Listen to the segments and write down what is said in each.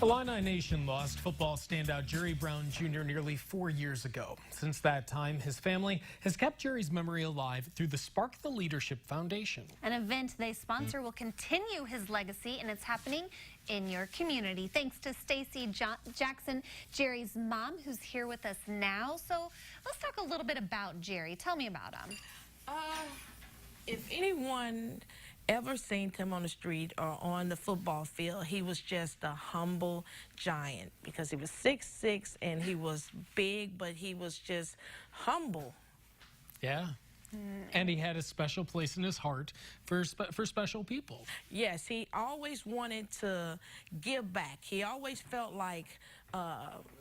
Illini Nation lost football standout Jerry Brown Jr. nearly 4 years ago. Since that time, his family has kept Jerry's memory alive through the Spark the Leadership Foundation. An event they sponsor will continue his legacy, and it's happening in your community. Thanks to Stacey Jackson, Jerry's mom, who's here with us now. So let's talk a little bit about Jerry. Tell me about him. If anyone ever seen him on the street or on the football field, he was just a humble giant because he was 6'6" and he was big, but he was just humble. Yeah. And he had a special place in his heart for special people. Yes, he always wanted to give back. He always felt like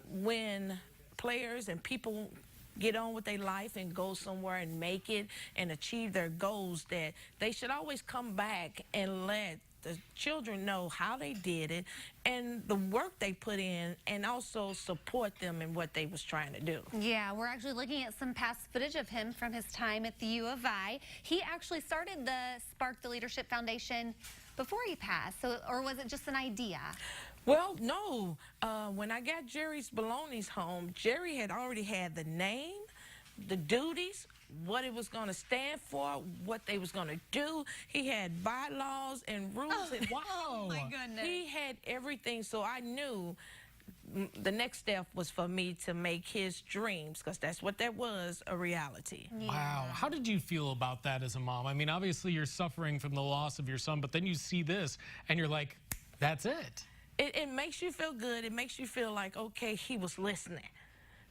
when players and people get on with their life and go somewhere and make it and achieve their goals, that they should always come back and let the children know how they did it and the work they put in, and also support them in what they was trying to do. Yeah, we're actually looking at some past footage of him from his time at the U of I. He actually started the Spark the Leadership Foundation before he passed, so, or was it just an idea? Well, no. When I got Jerry's Baloney's home, Jerry had already had the name, the duties, what it was going to stand for, what they was going to do. He had bylaws and rules. Wow. Oh, my goodness. He had everything, so I knew the next step was for me to make his dreams, because that's what that was, a reality. Yeah. Wow. How did you feel about that as a mom? I mean, obviously you're suffering from the loss of your son, but then you see this and you're like, that's it. It makes you feel good. It makes you feel like, okay, he was listening.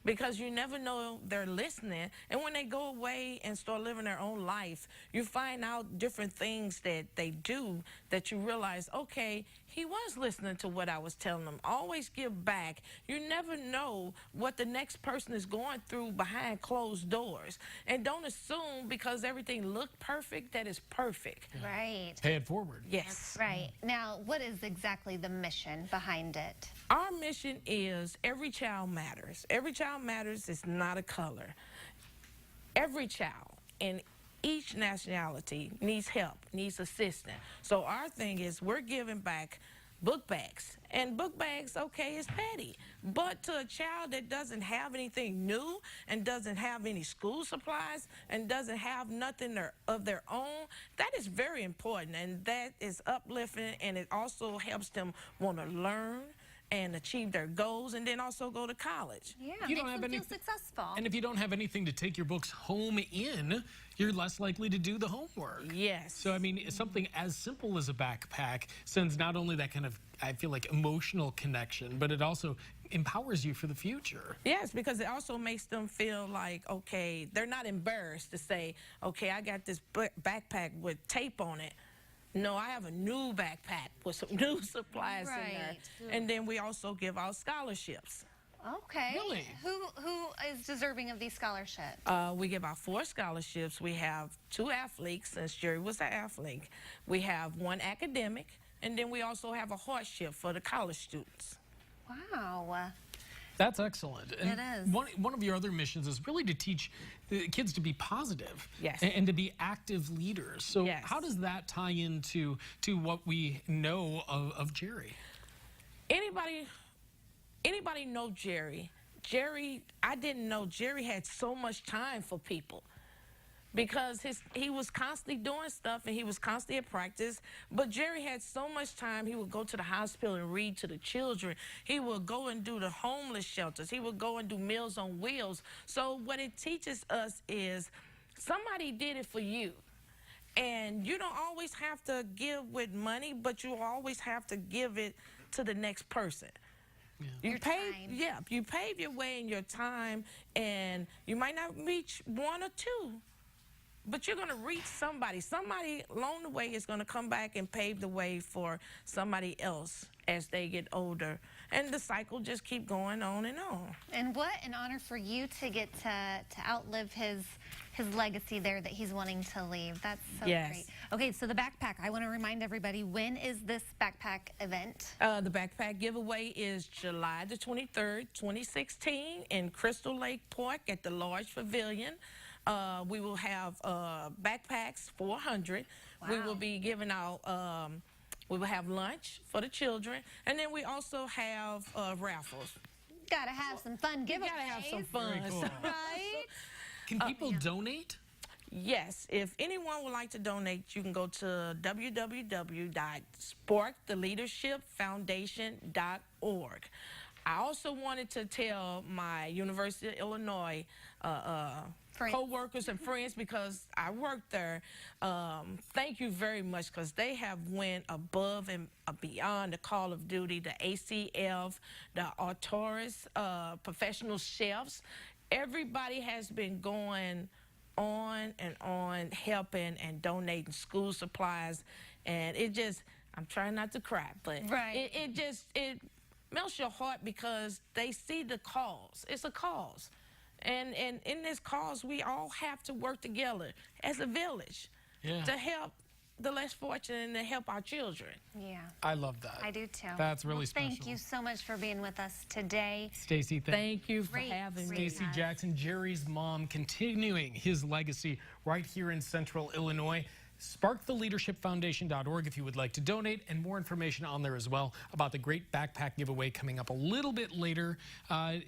Because you never know they're listening. And when they go away and start living their own life, you find out different things that they do that you realize, okay, he was listening to what I was telling him. Always give back. You never know what the next person is going through behind closed doors. And don't assume because everything looked perfect that it's perfect. Right. Pay it forward. Yes. Right. Now, what is exactly the mission behind it? Our mission is every child matters. Every child matters is not a color. Every child in each nationality needs help, needs assistance. So our thing is we're giving back book bags. And book bags, okay, is petty. But to a child that doesn't have anything new and doesn't have any school supplies and doesn't have nothing of their own, that is very important. And that is uplifting, and it also helps them want to learn and achieve their goals, and then also go to college. Yeah, You don't makes have them any, feel successful. And if you don't have anything to take your books home in, you're less likely to do the homework. Yes. So, I mean, something as simple as a backpack sends not only that kind of, I feel like, emotional connection, but it also empowers you for the future. Yes, because it also makes them feel like, okay, they're not embarrassed to say, okay, I got this backpack with tape on it. No, I have a new backpack with some new supplies in there. And then we also give out scholarships. Okay. Really? Who is deserving of these scholarships? We give out 4 scholarships. We have 2 athletes, since Jerry was an athlete. We have 1 academic, and then we also have a hardship for the college students. Wow. That's excellent. And It is. One of your other missions is really to teach the kids to be positive. Yes. And to be active leaders. So Yes. how does that tie into what we know of Jerry? Anybody know Jerry? I didn't know Jerry had so much time for people, because he was constantly doing stuff and he was constantly at practice. But Jerry had so much time. He would go to the hospital and read to the children. He would go and do the homeless shelters. He would go and do Meals on Wheels. So what it teaches us is somebody did it for you. And you don't always have to give with money, but you always have to give it to the next person. Yeah. You pave your way in your time, and you might not reach 1 or 2, but you're going to reach somebody. Somebody along the way is going to come back and pave the way for somebody else as they get older. And the cycle just keep going on and on. And what an honor for you to get to outlive his legacy there that he's wanting to leave. That's so great. Okay, so the backpack. I want to remind everybody, when is this backpack event? The backpack giveaway is July the 23rd, 2016 in Crystal Lake Park at the large pavilion. We will have backpacks, 400. Wow. We will be giving out We will have lunch for the children, and then we also have raffles. Gotta have some fun giveaways. Gotta have some fun. Very cool. Right? Can people donate? Yes, if anyone would like to donate, you can go to www.sparktheleadershipfoundation.org. I also wanted to tell my University of Illinois co-workers and friends, because I work there, thank you very much, because they have went above and beyond the call of duty, the ACF, the Artoris, professional chefs. Everybody has been going on and on, helping and donating school supplies, and it just, I'm trying not to cry, but right. it melts your heart, because they see the cause. It's a cause, and in this cause, we all have to work together as a village to help the less fortunate and to help our children. Yeah. I love that. I do too. That's really special. Thank you so much for being with us today. Stacey, Thank you for having me. Stacey Jackson, Jerry's mom, continuing his legacy right here in Central Illinois. SparkTheLeadershipFoundation.org if you would like to donate, and more information on there as well about the great backpack giveaway coming up a little bit later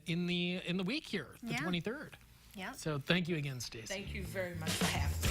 in the week here, the 23rd. Yeah. So thank you again, Stacey. Thank you very much for having me.